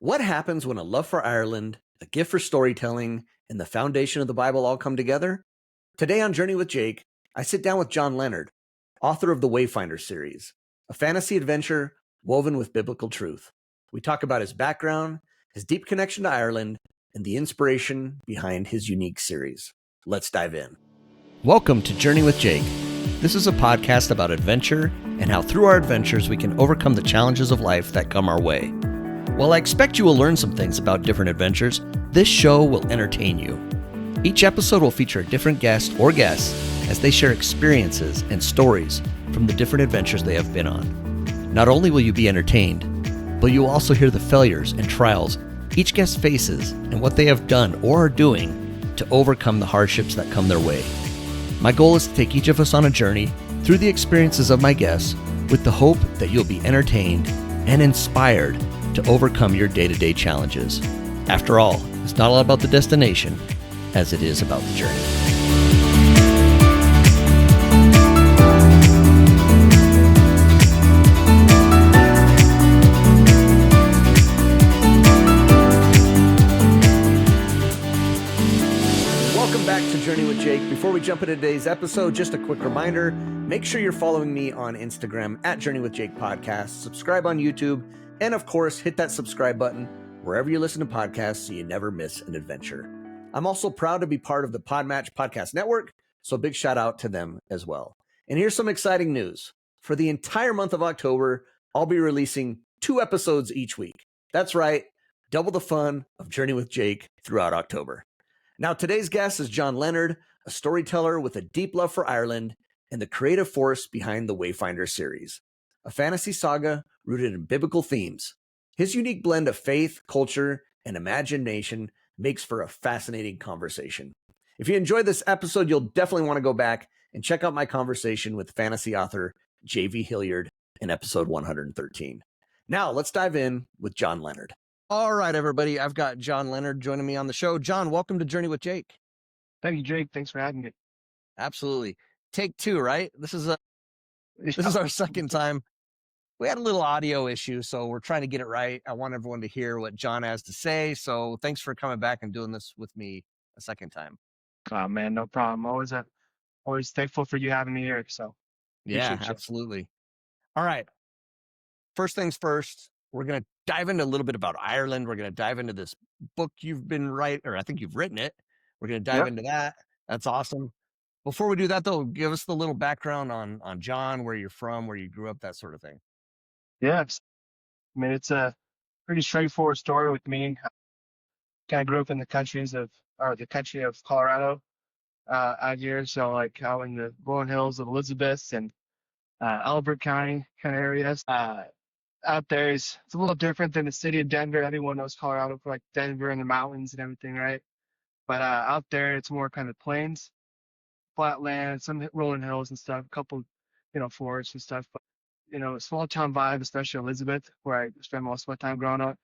What happens when a love for Ireland, a gift for storytelling, and the foundation of the Bible all come together? Today on Journey with Jake, I sit down with John Leonard, author of the Wayfinder series, a fantasy adventure woven with biblical truth. We talk about his background, his deep connection to Ireland, and the inspiration behind his unique series. Let's dive in. Welcome to Journey with Jake. This is a podcast about adventure and how through our adventures we can overcome the challenges of life that come our way. While I expect you will learn some things about different adventures, this show will entertain you. Each episode will feature a different guest or guests as they share experiences and stories from the different adventures they have been on. Not only will you be entertained, but you will also hear the failures and trials each guest faces and what they have done or are doing to overcome the hardships that come their way. My goal is to take each of us on a journey through the experiences of my guests with the hope that you'll be entertained and inspired to overcome your day-to-day challenges. After all, it's not all about the destination as it is about the journey. Welcome back to Journey with Jake. Before we jump into today's episode, just a quick reminder, make sure you're following me on Instagram at Journey with Jake Podcast, subscribe on YouTube, and of course, hit that subscribe button wherever you listen to podcasts so you never miss an adventure. I'm also proud to be part of the Podmatch Podcast Network, so big shout out to them as well. And here's some exciting news. For the entire month of October, I'll be releasing 2 episodes each week. That's right, double the fun of Journey with Jake throughout October. Now, today's guest is John Leonard, a storyteller with a deep love for Ireland and the creative force behind the Wayfinder series, a fantasy saga rooted in biblical themes. His unique blend of faith, culture, and imagination makes for a fascinating conversation. If you enjoyed this episode, you'll definitely want to go back and check out my conversation with fantasy author J.V. Hilliard in episode 113. Now, let's dive in with John Leonard. All right, everybody, I've got John Leonard joining me on the show. John, welcome to Journey with Jake. Thank you, Jake. Thanks for having me. Absolutely. Take 2, right? This is our second time. We had a little audio issue, so we're trying to get it right. I want everyone to hear what John has to say. So thanks for coming back and doing this with me a second time. Oh man, no problem. Always thankful for you having me here. So Yeah, appreciate you. absolutely. All right. First things first, we're going to dive into a little bit about Ireland. We're going to dive into this book you've been writing, or I think you've written it. We're going to dive into that. That's awesome. Before we do that, though, give us the little background on John, where you're from, where you grew up, that sort of thing. Yeah, I mean, it's a pretty straightforward story with me. Kind of grew up in the country of Colorado out here. So like out in the rolling hills of Elizabeth and Albert County kind of areas. Out there it's a little different than the city of Denver. Everyone knows Colorado for like Denver and the mountains and everything, right? But out there it's more kind of plains, flat land, some rolling hills and stuff, a couple, forests and stuff. But small town vibe, especially Elizabeth, where I spent most of my time growing up.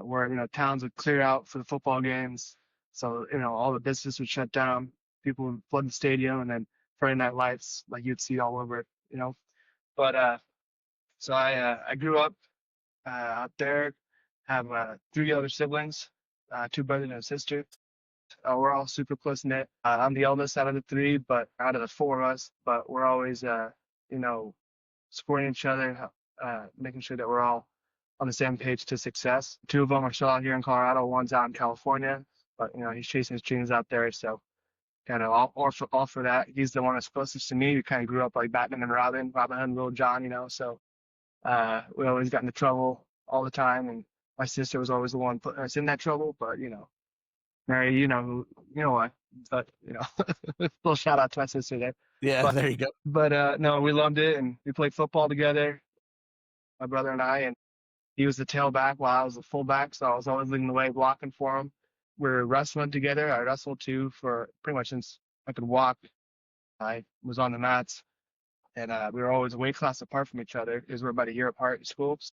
Where towns would clear out for the football games, so all the business would shut down, people would flood the stadium, and then Friday night lights like you'd see all over it. But so I grew up out there, have 3 other siblings, 2 brothers and a sister. We're all super close knit. I'm the eldest out of the 3, but out of the 4 of us, but we're always supporting each other, making sure that we're all on the same page to success. 2 of them are still out here in Colorado. One's out in California, but he's chasing his dreams out there. So kind of all for that. He's the one that's closest to me. We kind of grew up like Batman and Robin Hood and Little John, So we always got into trouble all the time, and my sister was always the one putting us in that trouble. But Mary, you know what? But little shout out to my sister there. Yeah, there you go. But no, we loved it, and we played football together, my brother and I, and he was the tailback while I was the fullback, so I was always leading the way, blocking for him. We were wrestling together. I wrestled too for pretty much since I could walk. I was on the mats, and we were always a weight class apart from each other because we're about a year apart in schools.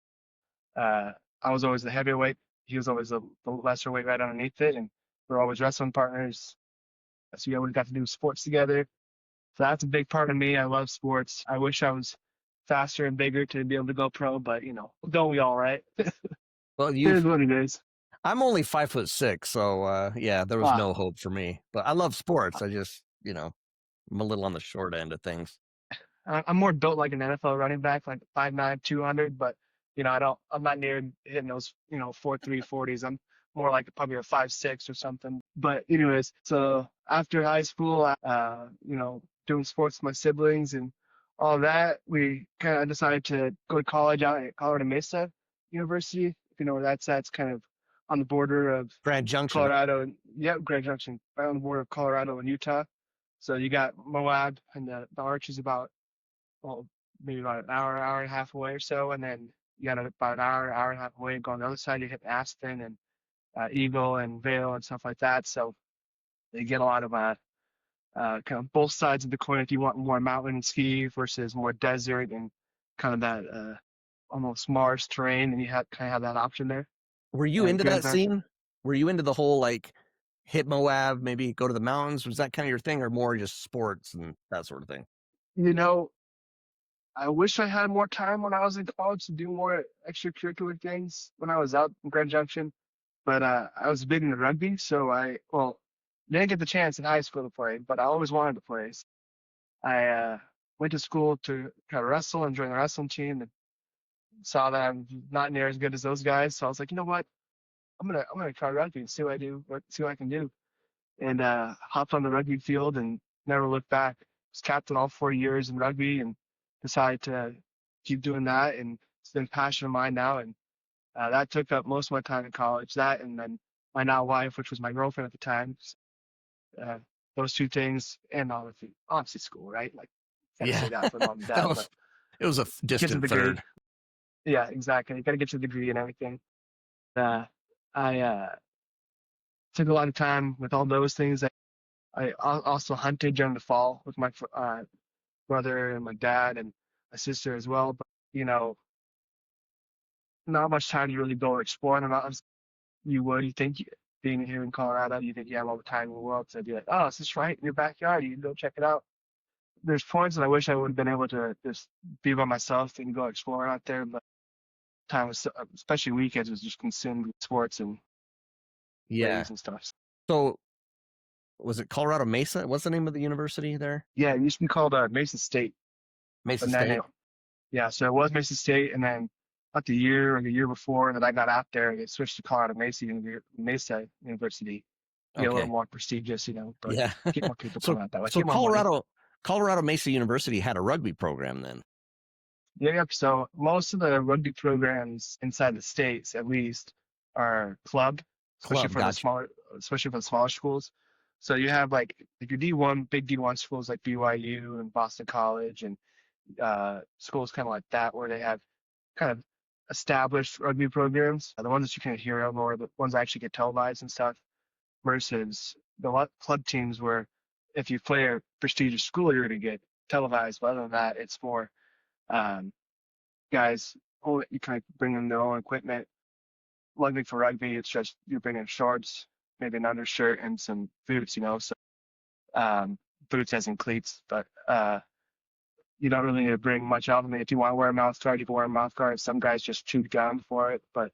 I was always the heavyweight. He was always the lesser weight right underneath it, and we were always wrestling partners. So we got to do sports together. So that's a big part of me. I love sports. I wish I was faster and bigger to be able to go pro, but don't we all, right? Well, It is what it is. I'm only 5'6", so yeah, there was no Wow. hope for me. But I love sports. I just, I'm a little on the short end of things. I'm more built like an NFL running back, like 5'9", 200, but I'm not near hitting those, 4'3", 40s. I'm more like probably a 5'6" or something. But anyways, so after high school, doing sports with my siblings and all that, we kind of decided to go to college out at Colorado Mesa University. If you know where that's at, it's kind of on the border of Grand Junction. Colorado and Grand Junction, right on the border of Colorado and Utah. So you got Moab and the Arch is about, well, maybe about an hour and a half away or so, and then you got about an hour and a half away. Go on the other side, you hit Aspen and Eagle and Vale and stuff like that. So they get a lot of kind of both sides of the coin. If you want more mountain and ski versus more desert and kind of that almost marsh terrain, and you kind of have that option there. Were you into Grand that Junction. scene? Were you into the whole like hit Moab, maybe go to the mountains? Was that kind of your thing, or more just sports and that sort of thing? You know, I wish I had more time when I was in college to do more extracurricular things when I was out in Grand Junction. But I was big into rugby, so well, didn't get the chance in high school to play, but I always wanted to play. So I went to school to kind of wrestle and join the wrestling team, and saw that I'm not near as good as those guys. So I was like, you know what? I'm gonna try rugby and see what I do, see what I can do. And hopped on the rugby field and never looked back. Was captain all 4 years in rugby and decided to keep doing that. And it's been a passion of mine now. And that took up most of my time in college. That and then my now wife, which was my girlfriend at the time. Uh, those two things, and obviously school, right? Like, can't say that for mom and dad, but it was a get to the distant degree. third. Yeah, exactly. You got to get to the degree and everything. I took a lot of time with all those things. I also hunted during the fall with my brother and my dad and my sister as well. But not much time to really go explore in the mountains. You think being here in Colorado, you think you have all the time in the world to be like, oh, is this right in your backyard? You can go check it out. There's points that I wish I would have been able to just be by myself and go explore out there, but time was, especially weekends, was just consumed with sports and plays and stuff. So was it Colorado Mesa? What's the name of the university there? Yeah, it used to be called Mesa State. Mesa State? Yeah, so it was Mesa State, and then about the year or the year before that I got out there, it switched to Colorado Mesa University. Get a little more prestigious, but yeah. get more people coming out that way. So Colorado Mesa University had a rugby program then. Yeah, so most of the rugby programs inside the states, at least, are club, especially for the smaller schools. So you have like your D1, big D1 schools like BYU and Boston College and schools kind of like that, where they have kind of established rugby programs. The ones that you can hear of, or the ones that actually get televised and stuff, versus the club teams where if you play a prestigious school, you're going to get televised. But other than that, it's more guys, you kind of bring in their own equipment. Luckily for rugby, it's just you're bringing shorts, maybe an undershirt, and some boots, So boots as in cleats, but you don't really need to bring much out of it. If you want to wear a mouth guard, you can wear a mouth guard. Some guys just chew gum for it, but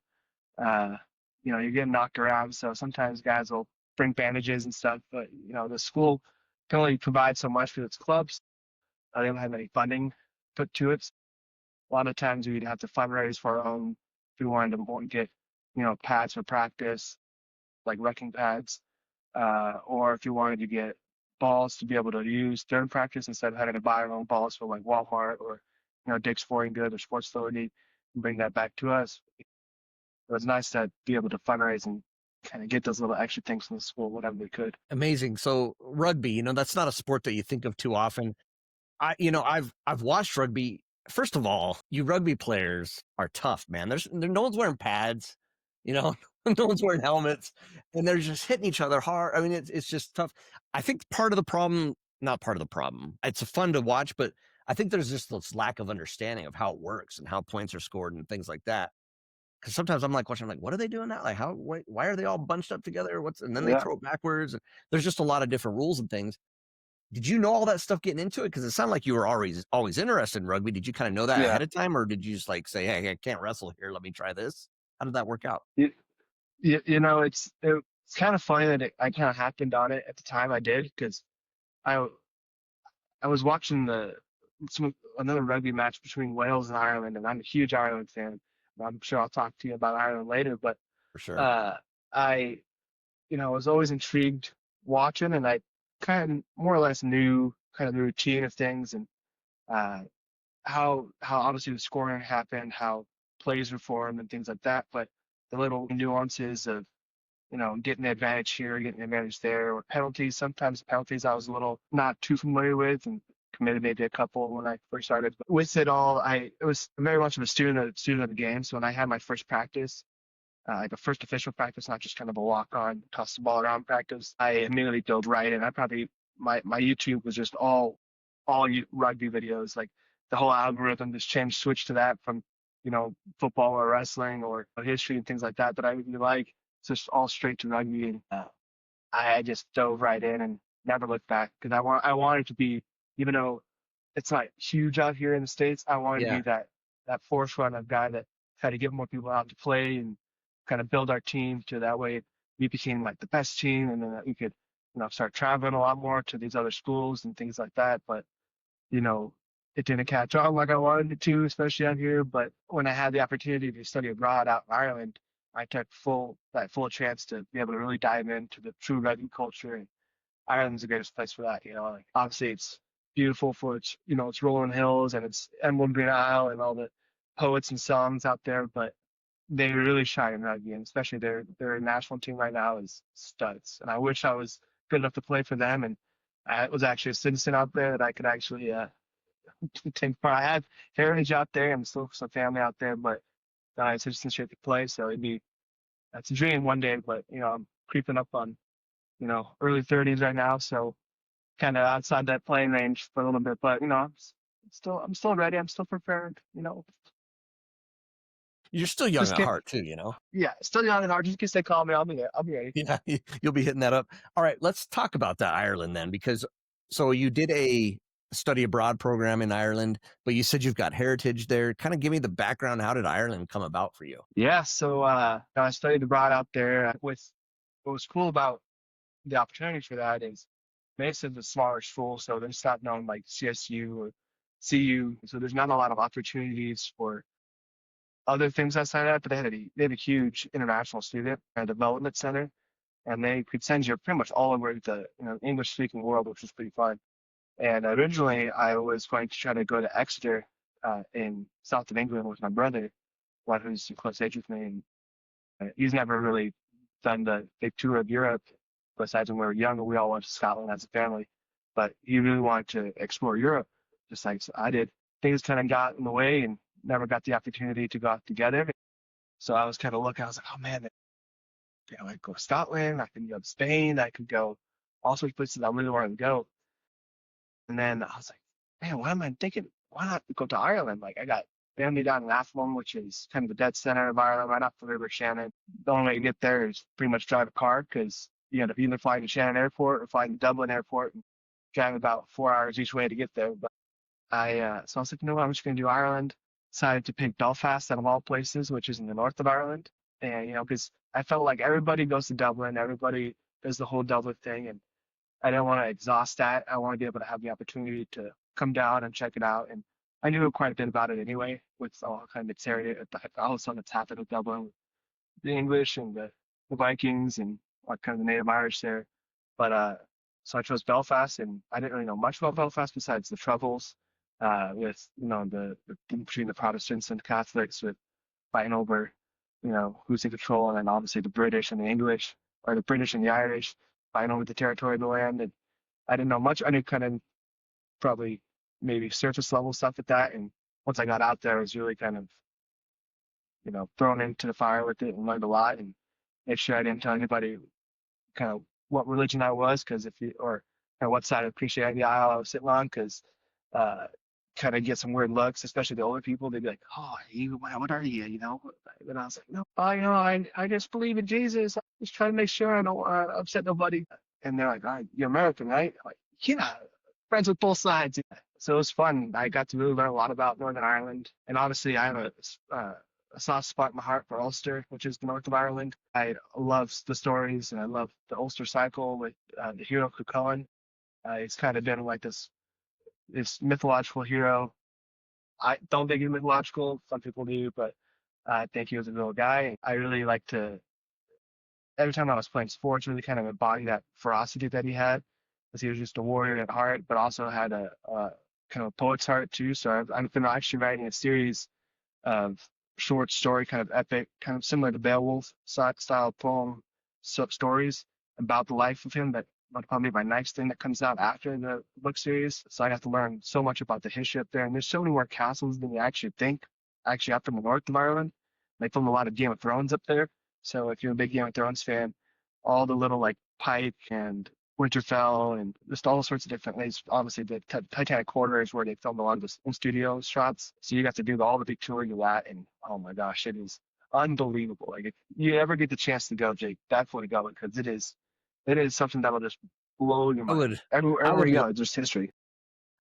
you're getting knocked around, so sometimes guys will bring bandages and stuff. But the school can only provide so much for its clubs. They don't have any funding put to it. A lot of times we'd have to fundraise for our own if we wanted to get, pads for practice, like wrecking pads, or if you wanted to get balls to be able to use during practice instead of having to buy our own balls for like Walmart or, Dick's Sporting Goods or Sports Authority, and bring that back to us. It was nice to be able to fundraise and kind of get those little extra things from the school, whatever we could. Amazing. So rugby, that's not a sport that you think of too often. I've watched rugby. First of all, you rugby players are tough, man. No one's wearing pads, no one's wearing helmets, and they're just hitting each other hard. I mean, it's just tough. I think not part of the problem. It's fun to watch, but I think there's just this lack of understanding of how it works and how points are scored and things like that. Because sometimes I'm like watching, what are they doing now? Like, why are they all bunched up together? And then they throw it backwards. And there's just a lot of different rules and things. Did you know all that stuff getting into it? Because it sounded like you were always interested in rugby. Did you kind of know that ahead of time, or did you just like say, "Hey, I can't wrestle here. Let me try this"? How did that work out? It's kind of funny that I kind of happened on it at the time I did, because I I was watching another rugby match between Wales and Ireland, and I'm a huge Ireland fan. I'm sure I'll talk to you about Ireland later, but For sure. uh, I was always intrigued watching, and I kind of more or less knew kind of the routine of things, and uh, how obviously the scoring happened, how plays were formed, and things like that. But the little nuances of getting the advantage here, getting the advantage there, or penalties. Sometimes penalties I was a little not too familiar with, and committed maybe a couple when I first started. But with it all, I was very much of a student of the game. So when I had my first practice, like a first official practice, not just kind of a walk on, toss the ball around practice, I immediately dove right in. My YouTube was just all rugby videos. Like the whole algorithm just changed, switched to that from football or wrestling or history and things like that I really like. It's just all straight to rugby, and I just dove right in and never looked back, because I wanted to be, even though it's not huge out here in the States, I wanted to Yeah. be that forefront of guy that tried to get more people out to play and kind of build our team to that way we became like the best team, and then that we could start traveling a lot more to these other schools and things like that. But you know, it didn't catch on like I wanted it to, especially out here. But when I had the opportunity to study abroad out in Ireland, I took full chance to be able to really dive into the true rugby culture. And Ireland's the greatest place for that. Like obviously it's beautiful for its rolling hills and its Emerald Green Isle and all the poets and songs out there. But they really shine in rugby, and especially their national team right now is studs. And I wish I was good enough to play for them, and I was actually a citizen out there that I could actually take part. I have heritage out there and still some family out there, but I had citizenship to play, so that's a dream one day. But I'm creeping up on early 30s right now, so kind of outside that playing range for a little bit. But I'm still ready. I'm still prepared. You're still young Just at get heart too. yeah, still young and hard. Just in case they call me, I'll be there. I'll be ready. Yeah, you'll be hitting that up. All right, let's talk about that Ireland then, because so you did a study abroad program in Ireland, but you said you've got heritage there. Kind of give me the background. How did Ireland come about for you? Yeah, so I studied abroad out there. With what was cool about the opportunity for that is Mesa's a smaller school, so there's not known like CSU or CU, so there's not a lot of opportunities for other things outside of that. But they had a huge international student development center, and they could send you pretty much all over the English speaking world, which was pretty fun. And originally, I was going to try to go to Exeter in south of England with my brother, one who's in close age with me. And he's never really done the big tour of Europe. Besides when we were younger, we all went to Scotland as a family. But he really wanted to explore Europe, just like I did. Things kind of got in the way and never got the opportunity to go out together. So I was kind of looking, I was like, oh man, I could go to Scotland, I could go to Spain, I could go all sorts of places I really wanted to go. And then I was like, man, what am I thinking? Why not go to Ireland? Like I got family down in Athlone, which is kind of the dead center of Ireland, right off the River Shannon. The only way to get there is pretty much drive a car, because you had to either fly to Shannon Airport or fly to Dublin Airport and drive about 4 hours each way to get there. But so I was like, no, I'm just going to do Ireland. Decided to pick Belfast out of all places, which is in the north of Ireland. And, because I felt like everybody goes to Dublin, everybody does the whole Dublin thing. And I didn't want to exhaust that. I want to be able to have the opportunity to come down and check it out. And I knew quite a bit about it anyway, with all kind of the area, all the stuff that's happened with Dublin, with the English and the Vikings and what kind of the native Irish there. But so I chose Belfast, and I didn't really know much about Belfast besides the troubles with the between the Protestants and Catholics, with fighting over who's in control, and then obviously the British and the English, or the British and the Irish fighting over the territory of the land. And I didn't know much. I knew kind of probably maybe surface level stuff at that. And once I got out there, I was really kind of thrown into the fire with it and learned a lot, and made sure I didn't tell anybody kind of what religion I was, because or kind of what side of Christianity aisle I was sitting on, because kind of get some weird looks, especially the older people. They'd be like, "Oh, what are you?" And I was like, "No, I just believe in Jesus. I'm just trying to make sure I don't upset nobody." And they're like, "All right, you're American, right?" I'm like, yeah, friends with both sides. So it was fun. I got to really learn a lot about Northern Ireland, and obviously I have a soft spot in my heart for Ulster, which is the north of Ireland. I love the stories and I love the Ulster cycle with the hero Cuchulainn. It's kind of been like this mythological hero. I don't think he's mythological. Some people do, but I think he was a real guy. I really like to, every time I was playing sports, really kind of embody that ferocity that he had, because he was just a warrior at heart, but also had a kind of a poet's heart too. So I've been actually writing a series of short story, kind of epic, kind of similar to Beowulf style poem stories about the life of him. That will probably be my next thing that comes out after the book series. So I have to learn so much about the history up there, and there's so many more castles than you actually think. Actually, up in the north of Ireland, they film a lot of Game of Thrones up there. So if you're a big Game of Thrones fan, all the little like Pike and Winterfell and just all sorts of different ways. Obviously, the Titanic Quarter is where they filmed a lot of the in studio shots. So you got to do all the big touring of that, and oh my gosh, it is unbelievable. Like if you ever get the chance to go, Jake, definitely go because it is something that will just blow your I mind. would, I Everywhere would, you lo- go, it's just history.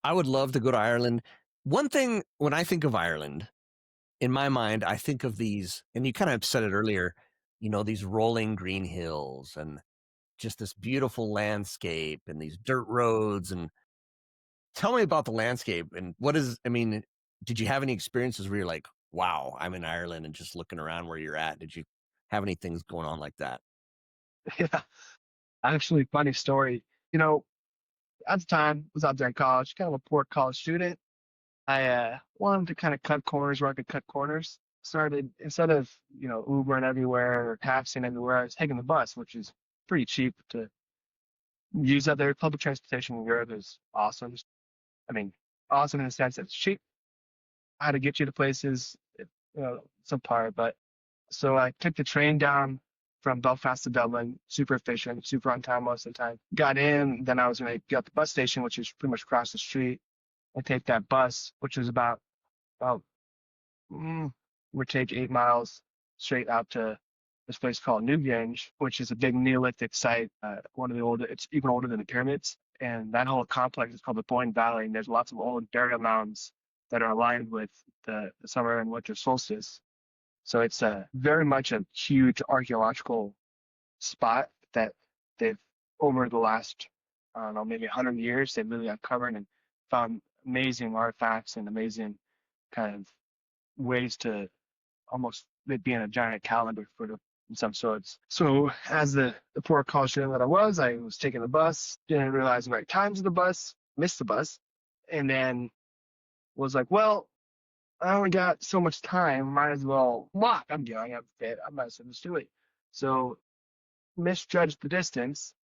I would love to go to Ireland. One thing when I think of Ireland, in my mind, I think of these, and you kind of said it earlier, these rolling green hills and just this beautiful landscape and these dirt roads. And tell me about the landscape and did you have any experiences where you're like, wow, I'm in Ireland and just looking around where you're at? Did you have any things going on like that? Yeah, actually, funny story. You know, at the time, I was out there in college, kind of a poor college student. I wanted to kind of cut corners where I could cut corners. Started instead of Ubering everywhere or taxiing everywhere, I was taking the bus, which is pretty cheap to use out there. Public transportation in Europe is awesome. I mean, awesome in the sense that it's cheap. How to get you to places, subpar. But so I took the train down from Belfast to Dublin, super efficient, super on time most of the time. Got in, then I was going to get the bus station, which is pretty much across the street, and take that bus, which was about would take 8 miles straight out to this place called Newgrange, which is a big Neolithic site, one of the oldest, it's even older than the pyramids. And that whole complex is called the Boyne Valley, and there's lots of old burial mounds that are aligned with the summer and winter solstice. So it's very much a huge archaeological spot that they've, over the last, I don't know, maybe 100 years, they've really uncovered and found amazing artifacts and amazing kind of ways to almost it being a giant calendar for the in some sorts. So as the poor college student that I was taking the bus, didn't realize the right times of the bus, missed the bus, and then was like, well, I only got so much time, might as well walk. I'm young, I'm fit, I might as well just do it. So misjudged the distance,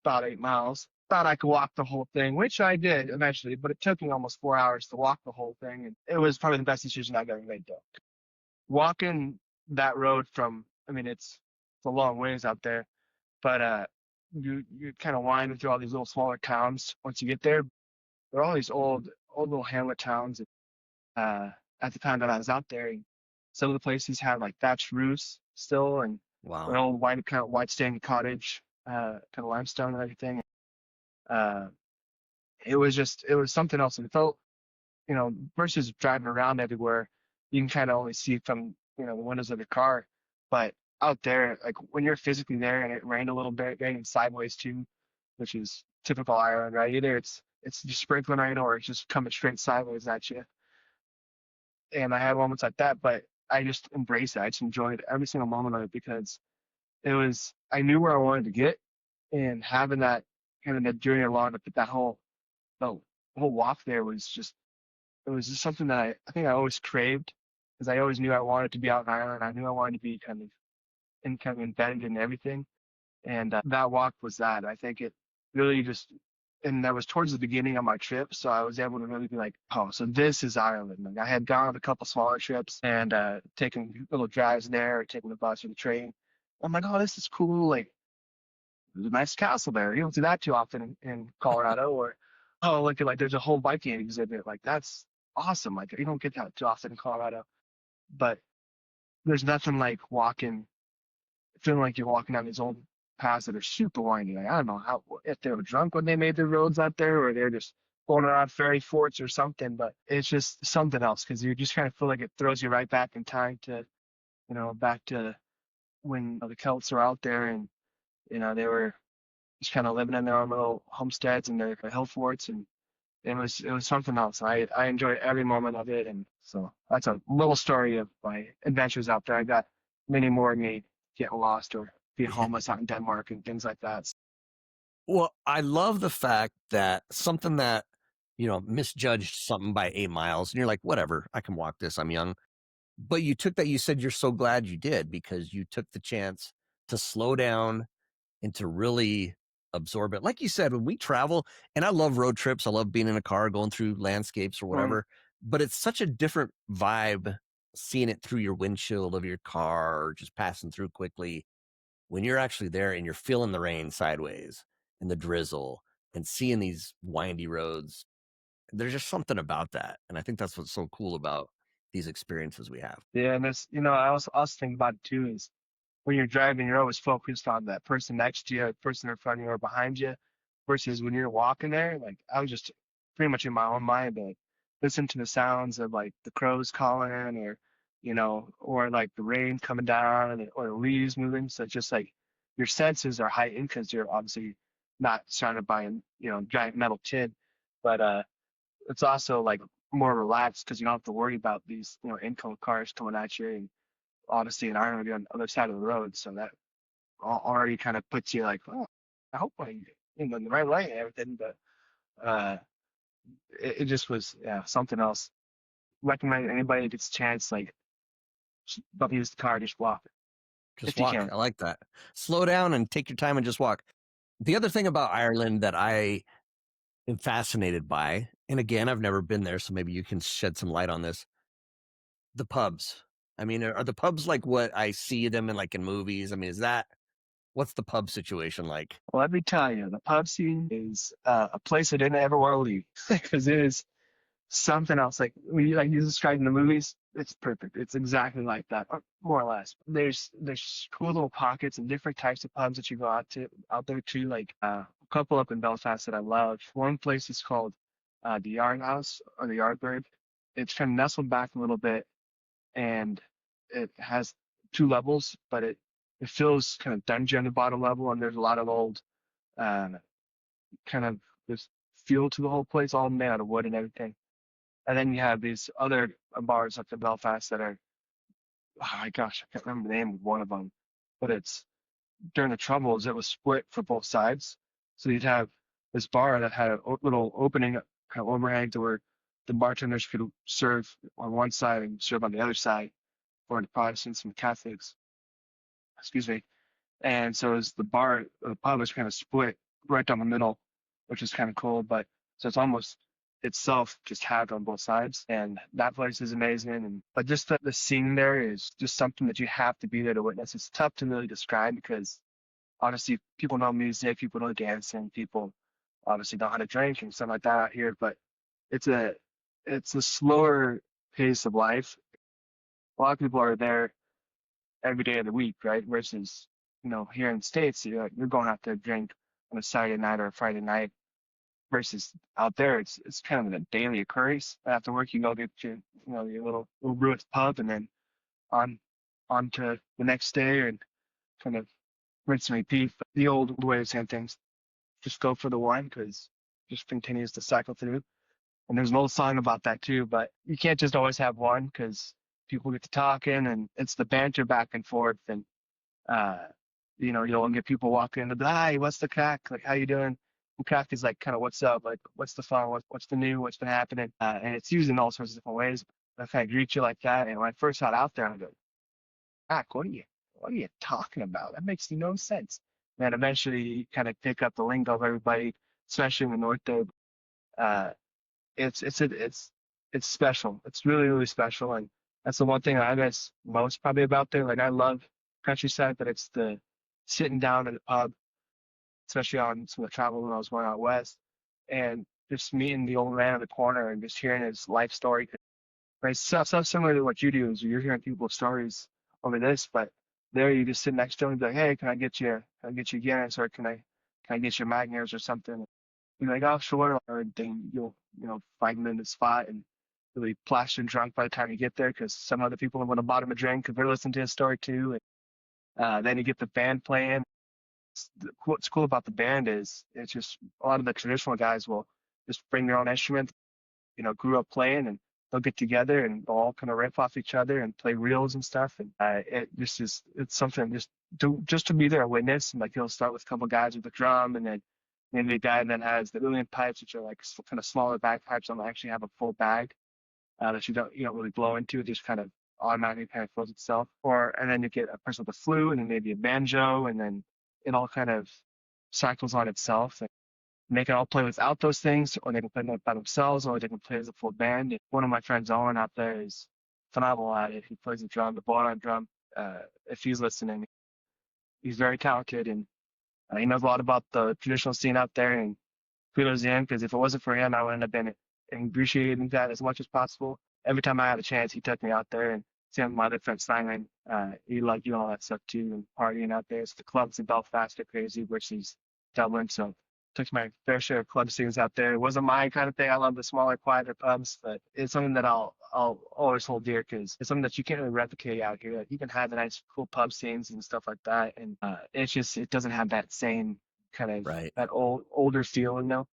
about 8 miles. Thought I could walk the whole thing, which I did eventually, but it took me almost 4 hours to walk the whole thing, and it was probably the best decision I've ever made though. Walking that road from, I mean, it's a long ways out there, but you kind of wind through all these little smaller towns. Once you get there, there are all these old little hamlet towns. At the time that I was out there, some of the places had like thatched roofs still, and an Wow. old white standing cottage, kind of limestone and everything. Uh, it was something else, and it felt, versus driving around everywhere, you can kind of only see from, the windows of your car. But out there, like when you're physically there and it rained a little bit, raining sideways too, which is typical Ireland, right? Either it's just sprinkling rain or it's just coming straight sideways at you. And I had moments like that, but I just embraced it. I just enjoyed every single moment of it because I knew where I wanted to get, and having that kind of that journey along with the whole walk there it was just something that I think I always craved because I always knew I wanted to be out in Ireland. I knew I wanted to be kind of embedded in everything. And that walk was that. I think it really and that was towards the beginning of my trip. So I was able to really be like, oh, so this is Ireland. Like I had gone on a couple smaller trips and taken little drives there, taking the bus or the train. I'm like, oh, this is cool. Like, there's a nice castle there. You don't see that too often in Colorado. Or, oh, look at like there's a whole Viking exhibit. Like that's awesome. Like you don't get that too often in Colorado. But there's nothing like feeling like you're walking down these old paths that are super windy. Like I don't know how if they were drunk when they made the roads out there, or they're just going around ferry forts or something, but it's just something else because you just kind of feel like it throws you right back in time to, back to when the Celts were out there and, they were just kind of living in their own little homesteads and their hill forts, and it was something else. I enjoyed every moment of it, and so that's a little story of my adventures out there. I got many more of me getting lost or being homeless out in Denmark and things like that. Well, I love the fact that something that, misjudged something by 8 miles, and you're like, whatever, I can walk this, I'm young. But you took that, you said you're so glad you did because you took the chance to slow down and to really absorb it. Like you said, when we travel, and I love road trips, I love being in a car, going through landscapes or Right. whatever, but it's such a different vibe seeing it through your windshield of your car or just passing through quickly when you're actually there and you're feeling the rain sideways and the drizzle and seeing these windy roads. There's just something about that. And I think that's what's so cool about these experiences we have. Yeah, and this, I also think about it too is when you're driving, you're always focused on that person next to you, the person in front of you or behind you, versus when you're walking there, like I was just pretty much in my own mind, but listen to the sounds of like the crows calling or, or like the rain coming down or the leaves moving. So it's just like your senses are heightened because you're obviously not surrounded by a, giant metal tin, but it's also like more relaxed because you don't have to worry about these, incoming cars coming at you and obviously an iron on the other side of the road. So that already kind of puts you like, oh, I hope I'm in the right lane and everything. But uh, it just was, yeah, something else. Recommend anybody that gets a chance, like, don't use the car, just walk Just if you walk. can. I like that. Slow down and take your time and just walk. The other thing about Ireland that I am fascinated by, and again, I've never been there, so maybe you can shed some light on this. The pubs. I mean, are the pubs like what I see them in like in movies? I mean, what's the pub situation like? Well, let me tell you, the pub scene is a place I didn't ever want to leave because it is something else. Like when you like you described in the movies, it's perfect. It's exactly like that, or more or less. There's cool little pockets and different types of pubs that you go out there to. Like a couple up in Belfast that I love. One place is called the Yard House or the Yardbird. It's kind of nestled back a little bit, and it has 2 levels, but it feels kind of dungeon at the bottom level, and there's a lot of old uh, kind of this feel to the whole place, all made out of wood and everything. And then you have these other bars up in Belfast that are, oh my gosh, I can't remember the name of one of them, but it's during the Troubles, it was split for both sides. So you'd have this bar that had a little opening, kind of overhang to where the bartenders could serve on one side and serve on the other side for the Protestants and Catholics. Excuse me. And so it's the pub is kind of split right down the middle, which is kind of cool. But so it's almost itself just halved on both sides. And that place is amazing. But just the scene there is just something that you have to be there to witness. It's tough to really describe because obviously people know music, people know dancing, people obviously know how to drink and stuff like that out here. But it's a it's a slower pace of life. A lot of people are there every day of the week, right? Versus, here in the States, you're going out to drink on a Saturday night or a Friday night versus out there, it's kind of a daily occurrence. After work, you go get your little brew at the pub and then on, on to the next day and kind of rinse and repeat. But the old way of saying things, just go for the one because just continues to cycle through. And there's an old song about that too, but you can't just always have one because people get to talking and it's the banter back and forth and uh, you'll get people walking in the hi, what's the crack? Like, how you doing? And crack is like kind of what's up? Like, what's the fun? What's the new? What's been happening? And it's used in all sorts of different ways. I kind of greet you like that. And when I first got out there, I go, crack, what are you talking about? That makes no sense. Man, eventually you kind of pick up the lingo of everybody, especially in the north there. Uh, it's special. It's really, really special. And that's the one thing I miss most probably about there. Like I love countryside, but it's the sitting down in the pub, especially on some of the travel when I was going out west, and just meeting the old man in the corner and just hearing his life story. Right, stuff similar to what you do is you're hearing people's stories over this, but there you just sit next to him and be like, hey, can I get you Guinness or can I get you Magners or something? You're like, oh, sure. Or then you'll finding in the spot and really plastered drunk by the time you get there because some other people want to bottom a drink because they're listening to his story too. And then you get the band playing. What's cool about the band is it's just a lot of the traditional guys will just bring their own instrument, grew up playing, and they'll get together and they'll all kind of riff off each other and play reels and stuff. And it's something just to be there, a witness. And like he'll start with a couple guys with the drum, and then maybe the guy then has the uilleann pipes, which are like kind of smaller bagpipes. Don't actually have a full bag that you don't really blow into. It just kind of automatically kind of fills itself. And then you get a person with a flute, and then maybe a banjo, and then it all kind of cycles on itself. And they can all play without those things, or they can play by themselves, or they can play as a full band. And one of my friends, Owen, out there is phenomenal at it. He plays the drum, the ball on drum. If he's listening, he's very talented, and he knows a lot about the traditional scene out there, and kudos to him, because if it wasn't for him, I wouldn't have been appreciating that as much as possible. Every time I had a chance, he took me out there, and seeing my other friends signing, he liked doing all that stuff too, and partying out there. So the clubs in Belfast are crazy versus Dublin, so took my fair share of club scenes out there. It wasn't my kind of thing. I love the smaller, quieter pubs, but it's something that I'll always hold dear because it's something that you can't really replicate out here. Like, you can have the nice, cool pub scenes and stuff like that, and it doesn't have that same kind of Right. that older feeling though.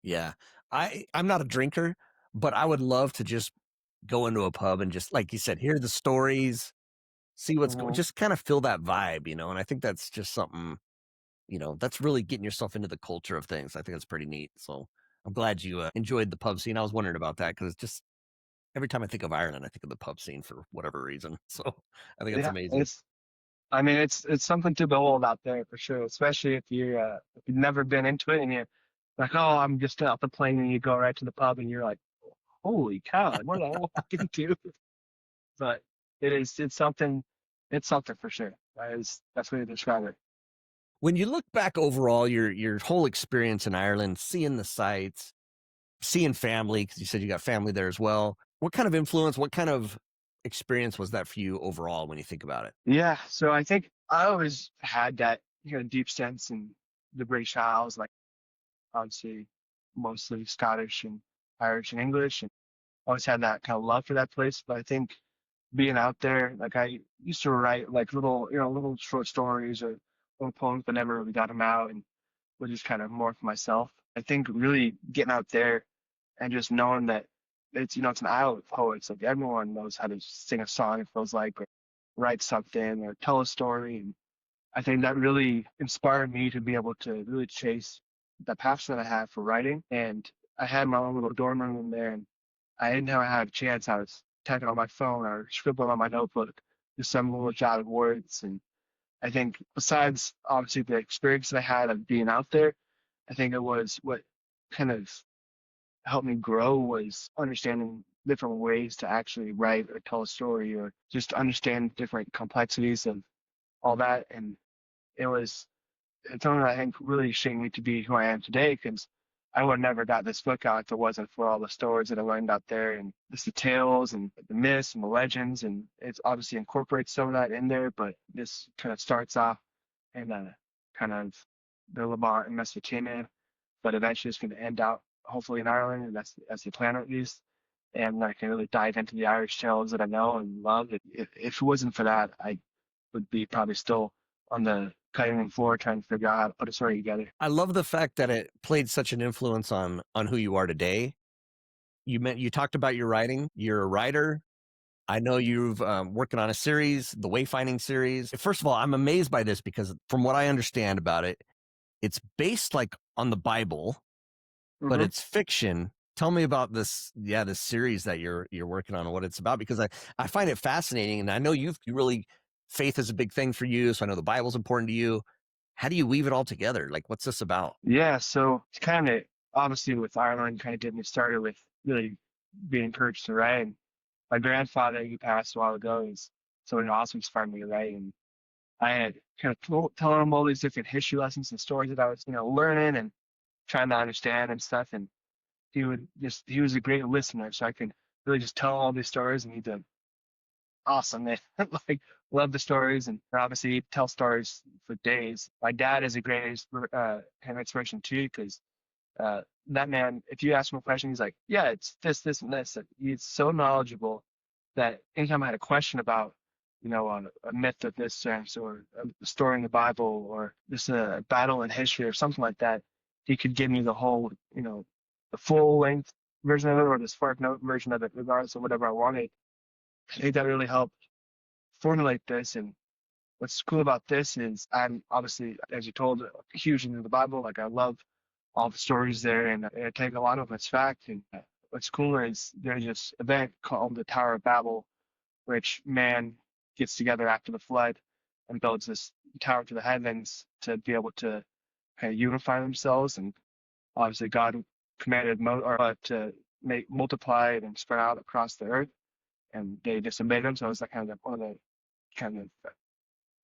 Yeah. I'm not a drinker, but I would love to just go into a pub and just, like you said, hear the stories, see what's going, Mhm. just kind of feel that vibe, and I think that's just something, that's really getting yourself into the culture of things. I think that's pretty neat. So I'm glad you enjoyed the pub scene. I was wondering about that because just every time I think of Ireland, I think of the pub scene for whatever reason. So I think that's Yeah, amazing. I mean, it's something to behold out there for sure, especially if you've never been into it and you're like, oh, I'm just off the plane, and you go right to the pub and you're like, holy cow, like, what did I walk into? But it's something for sure. That's the way to describe it. When you look back overall, your whole experience in Ireland, seeing the sights, seeing family, because you said you got family there as well. What kind of influence, what kind of experience was that for you overall when you think about it? Yeah, so I think I always had that deep sense in the British Isles, like obviously mostly Scottish and Irish and English, and always had that kind of love for that place. But I think being out there, like I used to write like little short stories or little poems, but never really got them out, and was just kind of more for myself. I think really getting out there and just knowing that it's an isle of poets. Like everyone knows how to sing a song, it feels like, or write something or tell a story. And I think that really inspired me to be able to really chase the passion that I have for writing. And I had my own little dorm room there, and I didn't know I had a chance. I was typing on my phone or scribbling on my notebook, just some little jotted words. And I think besides obviously the experience that I had of being out there, I think it was what kind of helped me grow was understanding different ways to actually write or tell a story or just understand different complexities of all that. And it's something that I think really shaped me to be who I am today because I would have never got this book out if it wasn't for all the stories that I learned out there and just the tales and the myths and the legends. And it's obviously incorporates some of that in there, but this kind of starts off in kind of the Levant and Mesopotamia, but eventually it's going to end out hopefully in Ireland, and that's the plan at least. And I can really dive into the Irish tales that I know and love. If it wasn't for that, I would be probably still on the cutting room floor trying to figure out how to put a story together. I love the fact that it played such an influence on who you are today. You talked about your writing. You're a writer. I know you've working on a series, the Wayfinding series. First of all, I'm amazed by this because from what I understand about it, it's based like on the Bible, but Hmm. it's fiction. Tell me about this, this series that you're working on and what it's about, because I find it fascinating, and I know you really, faith is a big thing for you, so I know the Bible's important to you. How do you weave it all together? Like, what's this about? Yeah, so it's kind of obviously with Ireland kind of getting me started with really being encouraged to write. And my grandfather, who passed a while ago, is someone who also inspired me to write. And I had kind of telling him all these different history lessons and stories that I was, learning and trying to understand and stuff. And he was a great listener. So I could really just tell all these stories, and he did awesome, man. Like, love the stories. And obviously he'd tell stories for days. My dad is a great kind of inspiration too, because that man, if you ask him a question, he's like, yeah, it's this, this, and this. And he's so knowledgeable that anytime I had a question about, a myth of this sense or a story in the Bible or just a battle in history or something like that, he could give me the whole, the full length version of it or the spark note version of it, regardless of whatever I wanted. I think that really helped formulate this. And what's cool about this is I'm obviously, as you told, huge into the Bible. Like I love all the stories there, and I take a lot of it's fact. And what's cooler is there's this event called the Tower of Babel, which man gets together after the flood and builds this tower to the heavens to be able to kind of unify themselves. And obviously, God commanded to make multiply it and spread out across the earth, and they disobeyed him. So it's like kind of one of the kind of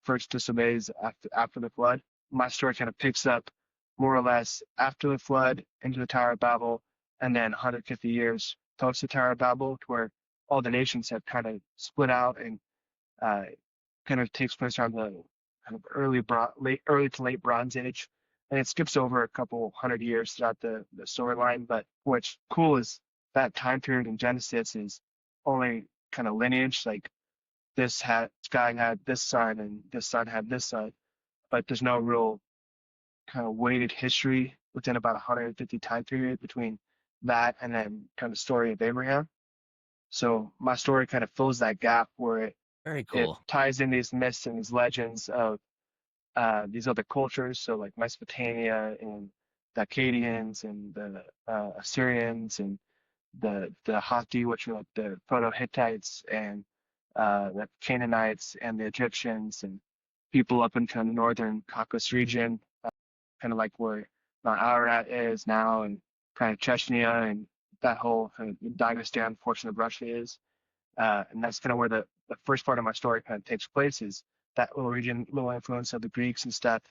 first disobeys after the flood. My story kind of picks up more or less after the flood into the Tower of Babel, and then 150 years post the Tower of Babel, to where all the nations have kind of split out, and kind of takes place around the kind of early to late Bronze Age, and it skips over a couple hundred years throughout the storyline. But what's cool is that time period in Genesis is only kind of lineage, like this guy had this son and this son had this son, but there's no real kind of weighted history within about 150 time period between that and then kind of story of Abraham. So my story kind of fills that gap where Very it cool. ties in these myths and these legends of these other cultures, so like Mesopotamia and the Akkadians and the Assyrians and the Hatti, which are like the Proto-Hittites, and the Canaanites and the Egyptians and people up in kind of northern Caucasus region, kind of like where Mount Ararat is now, and kind of Chechnya and that whole kind of Dagestan portion of Russia is. And that's kind of where the first part of my story kind of takes place, is that little region, little influence of the Greeks and stuff.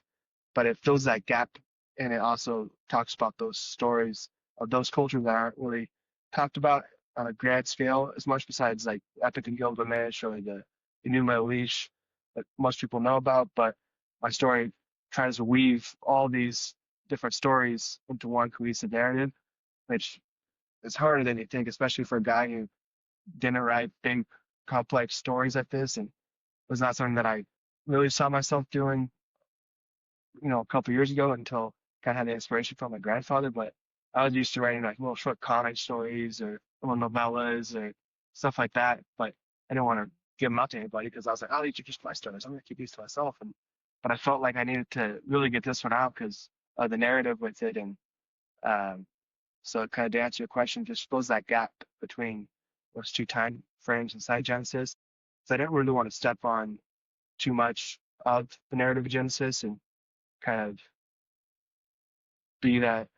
But it fills that gap, and it also talks about those stories of those cultures that aren't really talked about on a grand scale as much, besides like Epic and Gilgamesh or the Enuma Elish that most people know about. But my story tries to weave all these different stories into one cohesive narrative, which is harder than you think, especially for a guy who didn't write big, complex stories like this, and was not something that I really saw myself doing, a couple years ago, until kind of had the inspiration from my grandfather. But I was used to writing like little short comic stories or little novellas or stuff like that. But I didn't want to give them out to anybody because I was like, oh, these are just my stories. I'm going to keep these to myself. But I felt like I needed to really get this one out because of the narrative with it. And so kind of to answer your question, just fills that gap between those two time frames inside Genesis. So I didn't really want to step on too much of the narrative of Genesis and kind of be that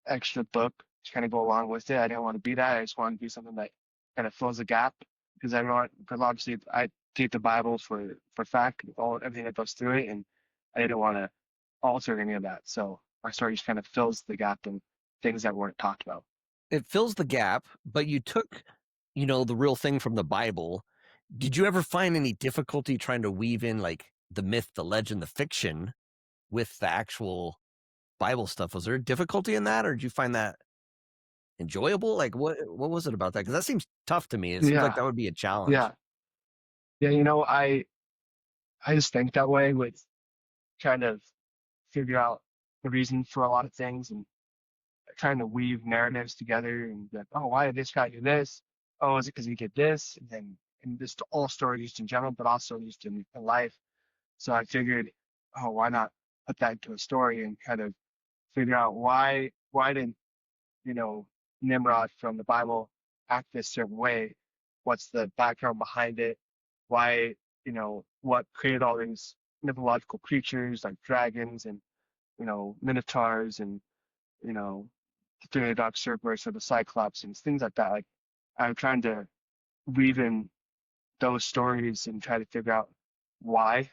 extra book to kind of go along with it. I didn't want to be that. I just wanted to be something that kind of fills the gap, because obviously I take the Bible for fact, everything that goes through it, and I didn't want to alter any of that. So my story just kind of fills the gap in things that weren't talked about. It fills the gap, but you took, the real thing from the Bible. Did you ever find any difficulty trying to weave in like the myth, the legend, the fiction with the actual Bible stuff? Was there difficulty in that, or did you find that enjoyable? Like what was it about that? Because that seems tough to me. It seems like Yeah, that would be a challenge. yeah, yeah. I just think that way, with trying to figure out the reason for a lot of things and trying to weave narratives together, and like, oh, why did this guy do this? Oh, is it because he did this? And this all stories used in general, but also used in life. So I figured, oh, why not put that into a story and kind of figure out why did Nimrod from the Bible act this certain way? What's the background behind it? Why, what created all these mythological creatures like dragons and, minotaurs and, the three-headed dog Cerberus or the Cyclops and things like that. Like I'm trying to weave in those stories and try to figure out why.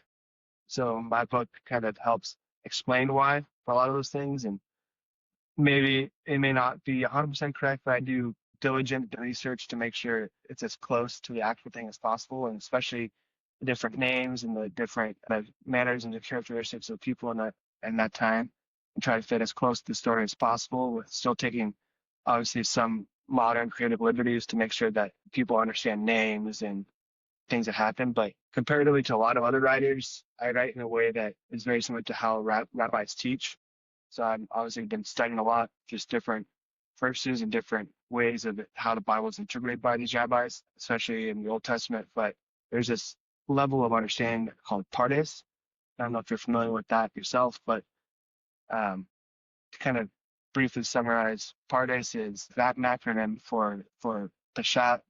So my book kind of helps explain why for a lot of those things. And maybe it may not be 100% correct, but I do diligent research to make sure it's as close to the actual thing as possible, and especially the different names and the different manners and the characteristics of people in that time. and try to fit as close to the story as possible, with still taking obviously some modern creative liberties to make sure that people understand names and things that happen. But comparatively to a lot of other writers, I write in a way that is very similar to how rabbis teach. So I've obviously been studying a lot, just different verses and different ways of how the Bible is interpreted by these rabbis, especially in the Old Testament. But there's this level of understanding called pardes. I don't know if you're familiar with that yourself, but to kind of briefly summarize, pardes is that acronym for Peshat,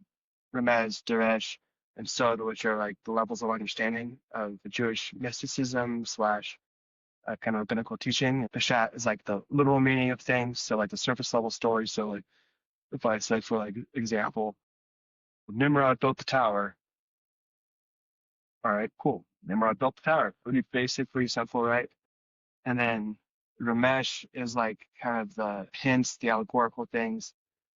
Remez, Deresh, and Sod, which are like the levels of understanding of the Jewish mysticism slash kind of rabbinical teaching. Peshat is like the literal meaning of things, so like the surface level stories. So like if I say for like example, Nimrod built the tower. All right, cool. Nimrod built the tower. Pretty basic, pretty simple, right? And then Ramesh is like kind of the hints, the allegorical things,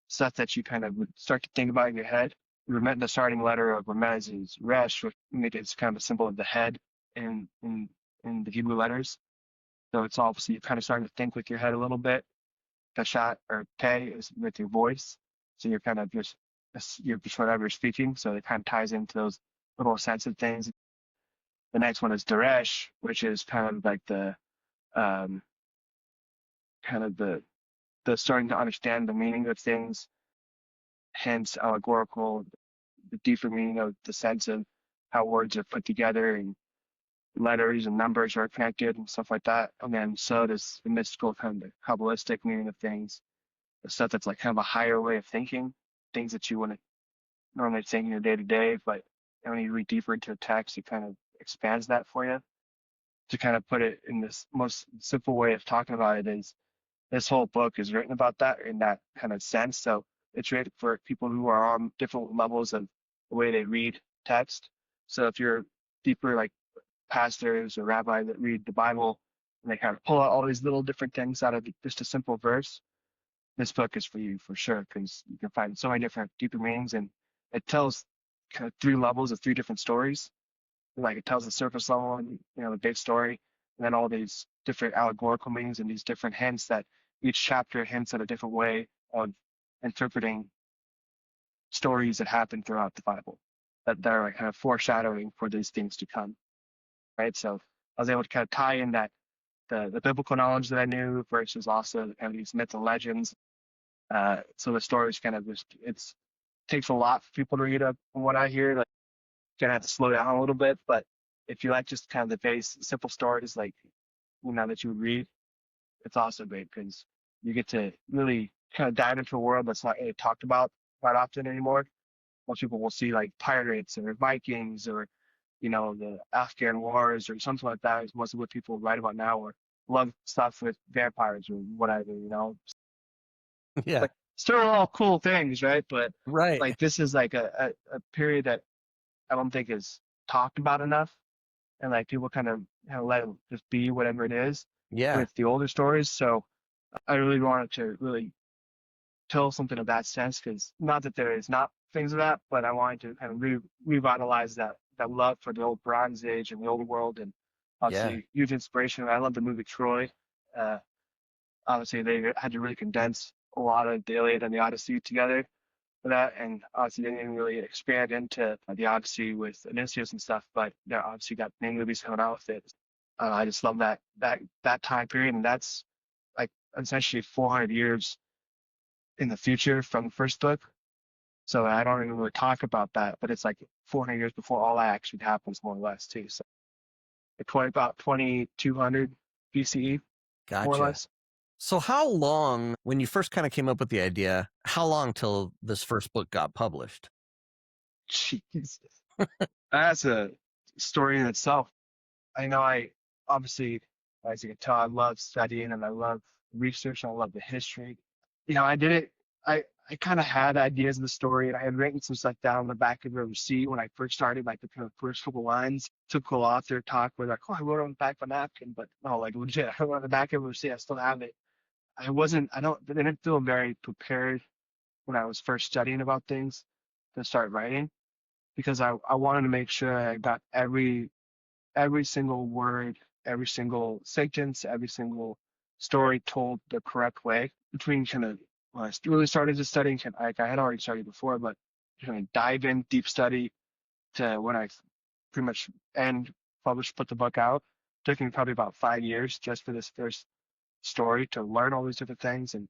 stuff that you kind of would start to think about in your head. The starting letter of Ramez is Resh, which it's kind of a symbol of the head in the Hebrew letters. So it's obviously you're kind of starting to think with your head a little bit. Kashat or Te is with your voice. So you're kind of you're just whatever you're speaking. So it kind of ties into those little sensitive things. The next one is Deresh, which is kind of like the um, kind of the starting to understand the meaning of things, hence allegorical, the deeper meaning of the sense of how words are put together and letters and numbers are connected and stuff like that. And then Sod is the mystical kind of Kabbalistic meaning of things, the stuff that's like kind of a higher way of thinking, things that you wouldn't normally think in your day to day, but when you read deeper into a text, it kind of expands that for you. To kind of put it in this most simple way of talking about it is this whole book is written about that in that kind of sense. So it's written for people who are on different levels of the way they read text. So if you're deeper like pastors or rabbis that read the Bible and they kind of pull out all these little different things out of just a simple verse, this book is for you for sure, because you can find so many different deeper meanings, and it tells kind of three levels of three different stories. Like it tells the surface level and the big story, and then all these different allegorical meanings and these different hints that each chapter hints at a different way of interpreting stories that happen throughout the Bible that are like kind of foreshadowing for these things to come. Right. So I was able to kind of tie in that the biblical knowledge that I knew versus also kind of these myths and legends. So the stories kind of just takes a lot for people to read up from what I hear. Like gonna have to slow down a little bit, but if you like just kind of the base simple stories like that you would read, it's also great because you get to really kind of dive into a world that's not really talked about quite often anymore. Most people will see like pirates or Vikings or the Afghan wars or something like that is most of what people write about now, or love stuff with vampires or whatever. Yeah. Like still all cool things, right? But Right. like this is like a period that I don't think is talked about enough, and like people kind of let it just be whatever it is Yeah. with the older stories. So I really wanted to really tell something of that sense, because not that there is not things of that, but I wanted to kind of revitalize that love for the old Bronze Age and the old world, and Yeah. obviously huge inspiration. I love the movie Troy. Uh, Obviously they had to really condense a lot of the Iliad and the Odyssey together for that, and obviously they didn't really expand into the Odyssey with Odysseus and stuff, but they obviously got many movies coming out with it. I just love that time period, and that's like essentially 400 years in the future from the first book. So I don't even really talk about that, but it's like 400 years before all that actually happens, more or less, too. So about 2200 BCE, more or Gotcha. less. So how long, when you first kind of came up with the idea, how long till this first book got published? Jeez, that's a story in itself. I obviously, as you can tell, I love studying and I love research and I love the history. I did it. I kind of had ideas of the story, and I had written some stuff down on the back of a receipt when I first started, like the kind of first couple lines. Typical author talk where like, oh, I wrote it on the back of a napkin, but no, like legit, I wrote it on the back of a receipt. I still have it. I didn't feel very prepared when I was first studying about things to start writing, because I wanted to make sure I got every single word, every single sentence, every single story told the correct way between kind of when I really started to studying, like I had already studied before, but kind of dive in deep study to when I pretty much end published, put the book out. Took me probably about 5 years just for this first story to learn all these different things, and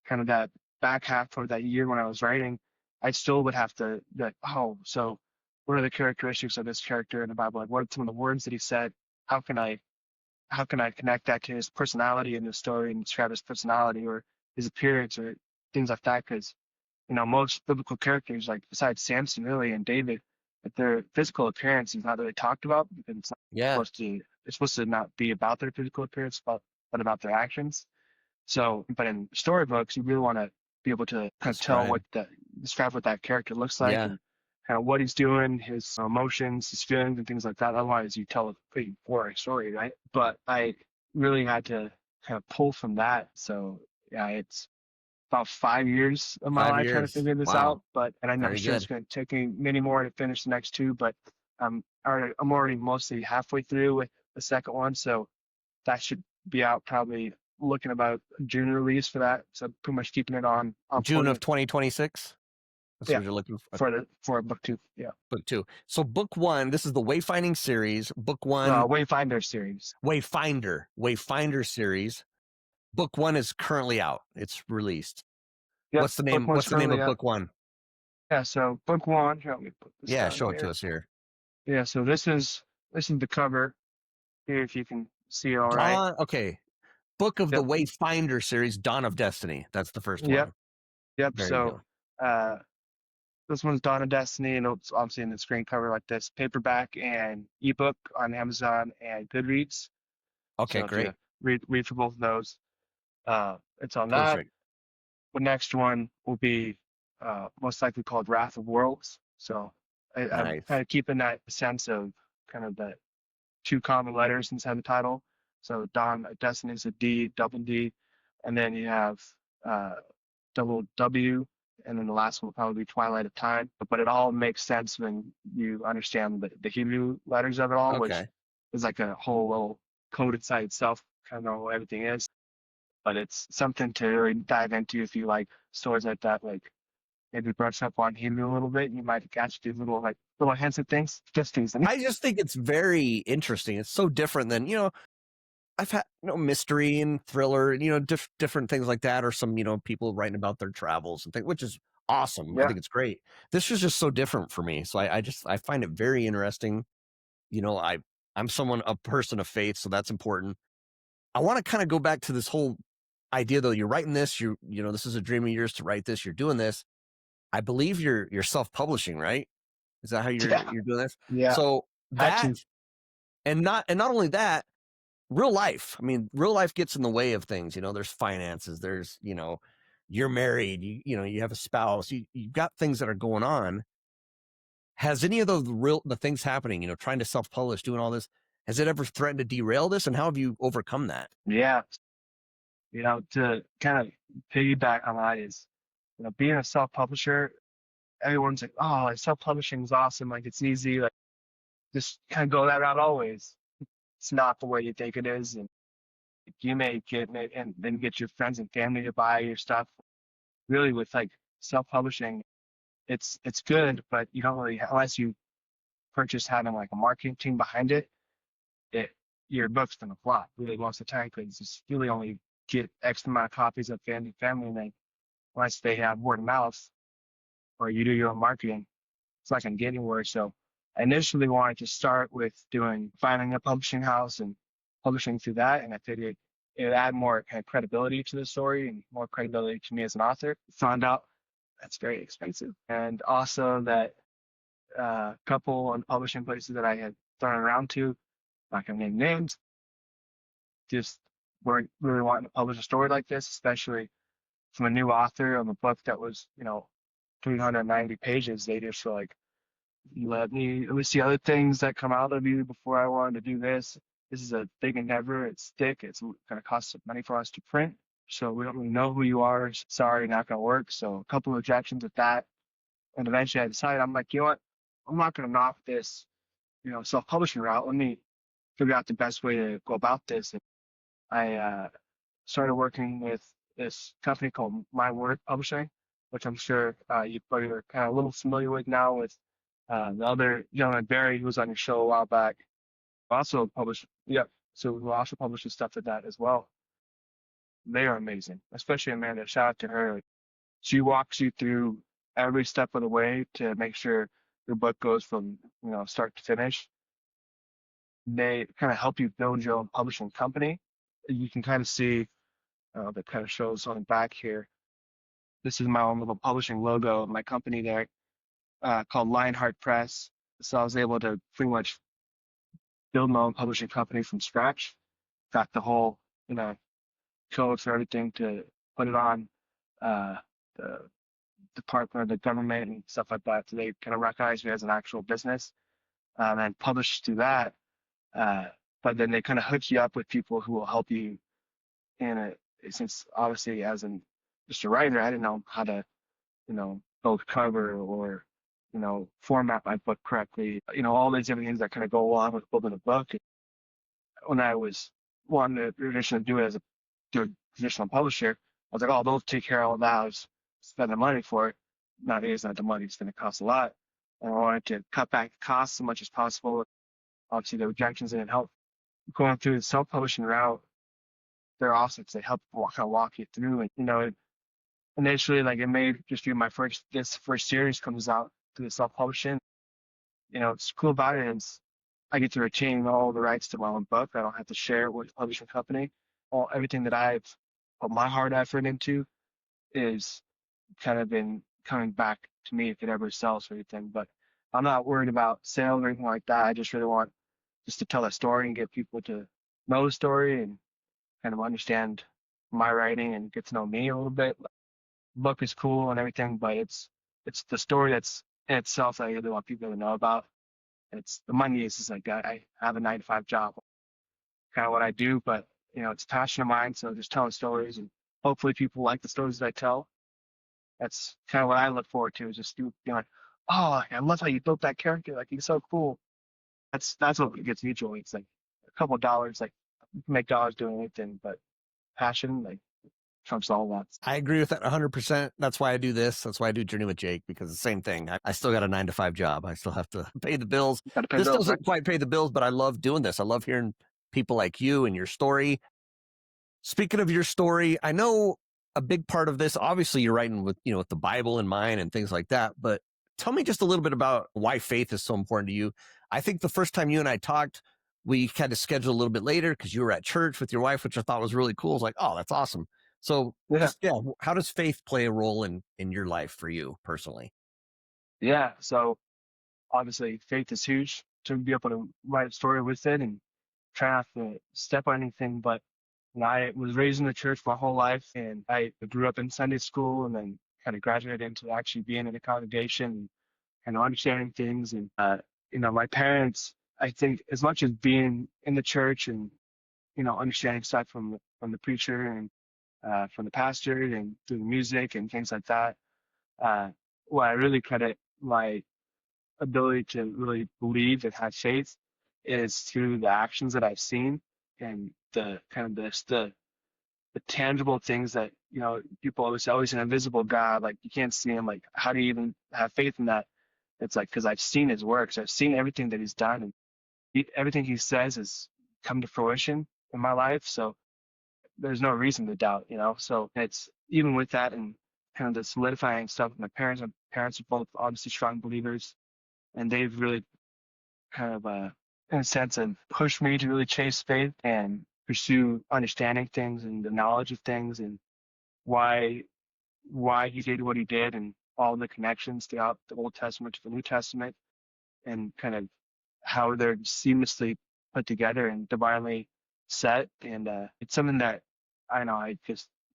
kind of that back half of that year when I was writing, I still would have to like, oh, so what are the characteristics of this character in the Bible? Like, what are some of the words that he said? How can I connect that to his personality in the story and describe his personality or his appearance or things like that? Because most biblical characters, like besides Samson really and David, like their physical appearance is not really talked about because it's not Yeah, supposed to. It's supposed to not be about their physical appearance, but about their actions. So, but in storybooks, you really want to be able to kind of tell describe. describe what that character looks like Yeah, and kind of what he's doing, his emotions, his feelings, and things like that. Otherwise, you tell a pretty boring story, right? But I really had to kind of pull from that. So, yeah, it's about 5 years of my five life trying to years. figure this out. Wow, And I'm very sure it's good. going to take me many more to finish the next two. But I'm already mostly halfway through with the second one, so that should be out probably looking about June release for that. So pretty much keeping it on June point. of 2026. That's Yeah, what you're looking for. for book two. Yeah, Book two. So book one, this is the Wayfinding series. Book one, Wayfinder series. Wayfinder series. Book one is currently out. It's released. Yep, What's the book name? one's What's the name currently of out. book one? Yeah, so book one. Here, let me put this Yeah, down show it to here. us here. Yeah, so this is the cover here. If you can see it, all right. Dawn. Okay. Book of the Yep, Wayfinder series, Dawn of Destiny. That's the first yep, one. yep. There you So go. uh, this one's Dawn of Destiny, and it's obviously in the screen cover like this, paperback and ebook on Amazon and Goodreads. Okay, So if you great. read for both of those, it's on that. Perfect. The next one will be most likely called Wrath of Worlds. So I'm Nice. kind of keeping that sense of kind of the two common letters inside the title. So Dawn of Destiny is a D, double D, and then you have uh, double W, and then the last one will probably be Twilight of Time. But it all makes sense when you understand the Hebrew letters of it all, which Okay. is like a whole little code inside itself, kind of know what everything is. But it's something to really dive into if you like stories like that, like maybe brush up on Hebrew a little bit. You might catch these little hints of things, just things. I just think it's very interesting. It's so different than, I've had, mystery and thriller, and, different things like that, or some, people writing about their travels and things, which is awesome. I Yeah, think it's great. This is just so different for me. So I find it very interesting. You know, I, I'm a person of faith, so that's important. I want to kind of go back to this whole idea though. You're writing this, this is a dream of yours to write this. You're doing this. I believe you're self-publishing, right? Is that how you're yeah, you're doing this? yeah. So that, Actually, and not only that, real life. I mean, real life gets in the way of things. There's finances. There's, you're married. You have a spouse. You've got things that are going on. Has any of the things happening? Trying to self-publish, doing all this. Has it ever threatened to derail this? And how have you overcome that? yeah. To kind of piggyback on that is, being a self-publisher, everyone's like, oh, like self-publishing is awesome. Like it's easy. Like just kind of go that route always. It's not the way you think it is. And you may and then get your friends and family to buy your stuff. Really with like self-publishing, it's good, but you don't really, unless you purchase having like a marketing team behind it, it your book's gonna flop really most of the time because it's really only get X amount of copies of family, and then unless they have word of mouth or you do your own marketing, it's not gonna get anywhere. So I initially wanted to start with finding a publishing house and publishing through that, and I figured it would add more kind of credibility to the story and more credibility to me as an author. Found out that's very expensive, and also that couple of publishing places that I had thrown around to, not gonna name names, just weren't really wanting to publish a story like this, especially from a new author of a book that was, 390 pages. They just were like, let me see other things that come out of you before I wanted to do this. This is a big endeavor. It's thick. It's going to cost some money for us to print. So we don't really know who you are. Sorry, not going to work. So a couple of objections with that. And eventually I decided, I'm like, you know what? I'm not going to knock this, self-publishing route. Let me figure out the best way to go about this. And I started working with this company called My Word Publishing, which I'm sure you probably are kind of a little familiar with now with the other gentleman, Barry, who was on your show a while back. Also published, yep. So we also publishes stuff with that as well. They are amazing, especially Amanda. Shout out to her. She walks you through every step of the way to make sure your book goes from start to finish. They kind of help you build your own publishing company. You can kind of see that kind of shows on the back here. This is my own little publishing logo of my company there, called Lionheart Press. So I was able to pretty much build my own publishing company from scratch. Got the whole, codes for everything to put it on the department, the government, and stuff like that. So they kind of recognize me as an actual business, and publish through that. Uh, but then they kind of hook you up with people who will help you in it. Since obviously, just a writer, I didn't know how to, build cover or, format my book correctly. All these different things that kind of go along with building a book. When I was wanting to traditionally do it as a traditional publisher, I was like, oh, they'll take care of all that. I'll just spend the money for it. Nowadays, not the money. It's going to cost a lot. And I wanted to cut back the costs as much as possible. Obviously, the rejections didn't help. Going through the self-publishing route, they're awesome because they help walk you through. And initially, like, it may just be this first series comes out through the self-publishing. It's cool about it is I get to retain all the rights to my own book. I don't have to share it with the publishing company. Everything that I've put my hard effort into is kind of been coming back to me if it ever sells or anything. But I'm not worried about sales or anything like that. I just really want just to tell a story and get people to know the story and kind of understand my writing and get to know me a little bit. The book is cool and everything, but it's the story that's in itself that I really want people to know about. It's the money is just like I have a 9 to 5 job, kind of what I do, but it's a passion of mine. So just telling stories and hopefully people like the stories that I tell. That's kind of what I look forward to is just being like, oh, I love how you built that character. Like, he's so cool. That's what gets me joy. It's like a couple of dollars, like you can make dollars doing anything, but passion, like, trumps all that. I agree with that 100%. That's why I do this. That's why I do Journey with Jake, because the same thing. I still got a 9 to 5 job. I still have to pay the bills. You gotta pay This bills, doesn't right? quite pay the bills, but I love doing this. I love hearing people like you and your story. Speaking of your story, I know a big part of this, obviously you're writing with, with the Bible in mind and things like that, but tell me just a little bit about why faith is so important to you. I think the first time you and I talked, we had to schedule a little bit later because you were at church with your wife, which I thought was really cool. I was like, oh, that's awesome. So Yeah. how does faith play a role in your life for you personally? Yeah. So obviously faith is huge to be able to write a story with it and try not to step on anything. But I was raised in the church my whole life and I grew up in Sunday school and then kind of graduated into actually being in a congregation and understanding things. And, my parents, I think as much as being in the church and, understanding stuff from the preacher and from the pastor and through the music and things like that, what I really credit my ability to really believe and have faith is through the actions that I've seen and the kind of the tangible things that people always an invisible God, like you can't see him, like how do you even have faith in that? It's like because I've seen his works, I've seen everything that he's done, and everything he says has come to fruition in my life. So there's no reason to doubt, So it's even with that and kind of the solidifying stuff with my parents are both obviously strong believers, and they've really kind of in a sense of pushed me to really chase faith and pursue understanding things and the knowledge of things and why he did what he did and all the connections throughout the Old Testament to the New Testament and kind of how they're seamlessly put together and divinely set. And it's something that I know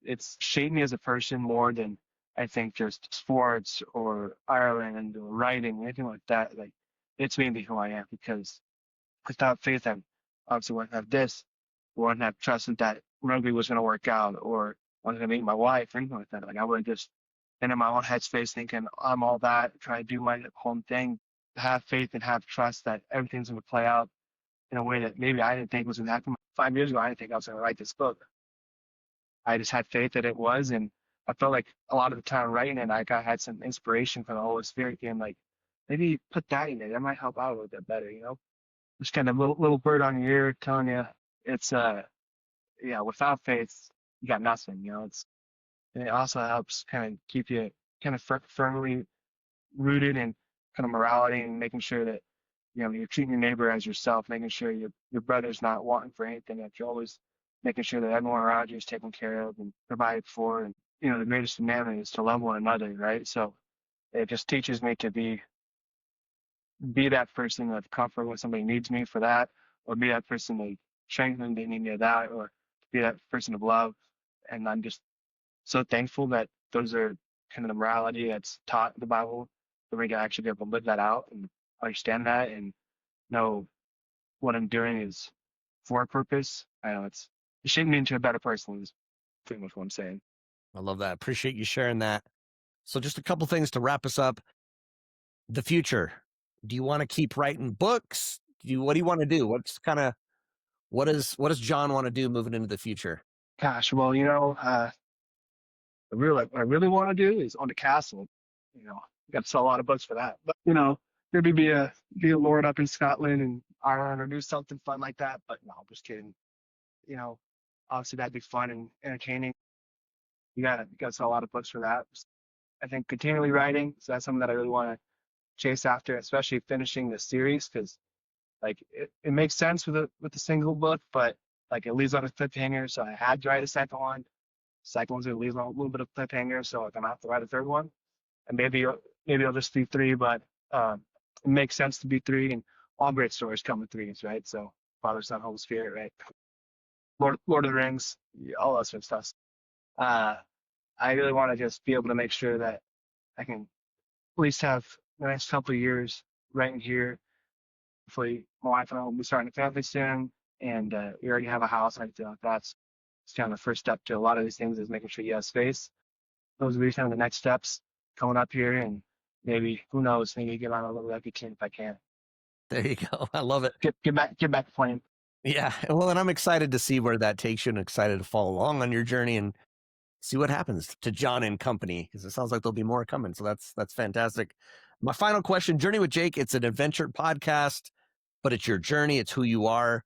it's shaped me as a person more than I think just sports or Ireland or writing, anything like that. Like it's made me who I am because without faith, I obviously wouldn't have this, wouldn't have trusted that rugby was going to work out or wanted to meet my wife or anything like that. Like I would have just been in my own headspace thinking I'm all that, trying to do my own thing, have faith and have trust that everything's going to play out in a way that maybe I didn't think was going to happen 5 years ago. I didn't think I was going to write this book. I just had faith that it was, and I felt like a lot of the time writing it, I had some inspiration from the Holy Spirit being like, maybe put that in it. That might help out a little bit better, you know? Just kind of little bird on your ear telling you it's yeah, without faith, you got nothing, you know. And it also helps kind of keep you kind of firmly rooted in kind of morality and making sure that, you know, you're treating your neighbor as yourself, making sure your brother's not wanting for anything, that you're always making sure that everyone around you is taken care of and provided for. And, you know, the greatest commandment is to love one another, right? So it just teaches me to be that person of comfort when somebody needs me for that, or be that person of strength when they need me of that, or be that person of love. And I'm just so thankful that those are kind of the morality that's taught in the Bible, that we can actually be able to live that out and understand that and know what I'm doing is for a purpose. I know it's shaping me into a better person is pretty much what I'm saying. I love that. Appreciate you sharing that. So just a couple things to wrap us up. The future. Do you want to keep writing books? What do you want to do? What does John want to do moving into the future? Gosh, well, you know, what I really want to do is own a castle. You know, got to sell a lot of books for that. But you know, maybe be a lord up in Scotland and Ireland, or do something fun like that. But no, I'm just kidding. You know, obviously that'd be fun and entertaining. You gotta sell a lot of books for that. I think continually writing, so that's something that I really want to chase after, especially finishing the series, because like it makes sense with the single book, but like it leaves on a cliffhanger, so I had to write a second one. Second one's gonna leave on a little bit of cliffhanger, so I'm gonna have to write a third one, and maybe it'll just be three, but it makes sense to be three, and all great stories come with threes, right? So Father, Son, Holy Spirit, right? Lord of the Rings, all that sort of stuff. I really want to just be able to make sure that I can at least have the next couple of years right here. Hopefully, my wife and I will be starting a family soon, and we already have a house. I feel like that's kind of the first step to a lot of these things, is making sure you have space. Those will be kind of the next steps coming up here, and maybe, who knows, maybe get on a little rugby team if I can. There you go. I love it. Get back to playing. Yeah. Well, and I'm excited to see where that takes you, and excited to follow along on your journey and see what happens to John and company, because it sounds like there'll be more coming. So that's fantastic. My final question, Journey with Jake, it's an adventure podcast, but it's your journey. It's who you are.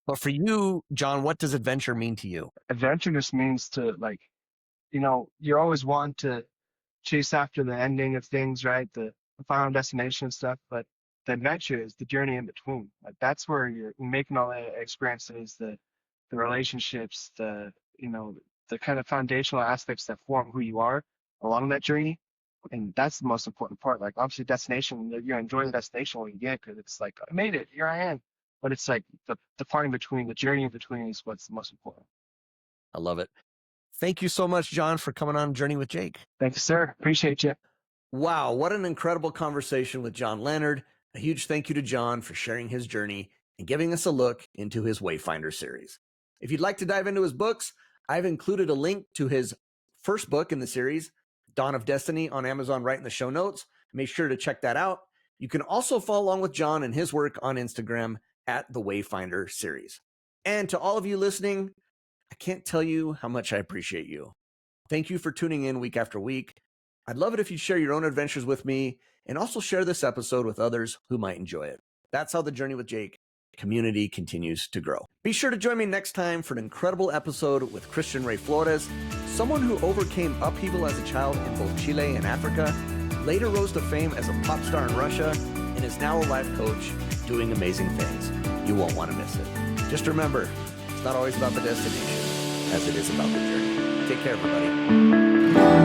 But for you, John, what does adventure mean to you? Adventure just means to, like, you know, you're always wanting to chase after the ending of things, right? The final destination and stuff, but the adventure is the journey in between. Like, that's where you're making all the experiences, the relationships, the, you know, the kind of foundational aspects that form who you are along that journey. And that's the most important part. Like, obviously, destination, you enjoy the destination when you get, because it's like, I made it, here I am. But it's like the part in between, the journey in between, is what's the most important. I love it. Thank you so much, John, for coming on Journey with Jake. Thank you, sir. Appreciate you. Wow, what an incredible conversation with John Leonard. A huge thank you to John for sharing his journey and giving us a look into his Wayfinder series. If you'd like to dive into his books, I've included a link to his first book in the series, Dawn of Destiny, on Amazon right in the show notes. Make sure to check that out. You can also follow along with John and his work on Instagram at the Wayfinder series. And to all of you listening, I can't tell you how much I appreciate you. Thank you for tuning in week after week. I'd love it if you'd share your own adventures with me, and also share this episode with others who might enjoy it. That's how the Journey with Jake community continues to grow. Be sure to join me next time for an incredible episode with Christian Ray Flores, someone who overcame upheaval as a child in both Chile and Africa, later rose to fame as a pop star in Russia, and is now a life coach doing amazing things. You won't want to miss it. Just remember, it's not always about the destination, as it is about the journey. Take care, everybody.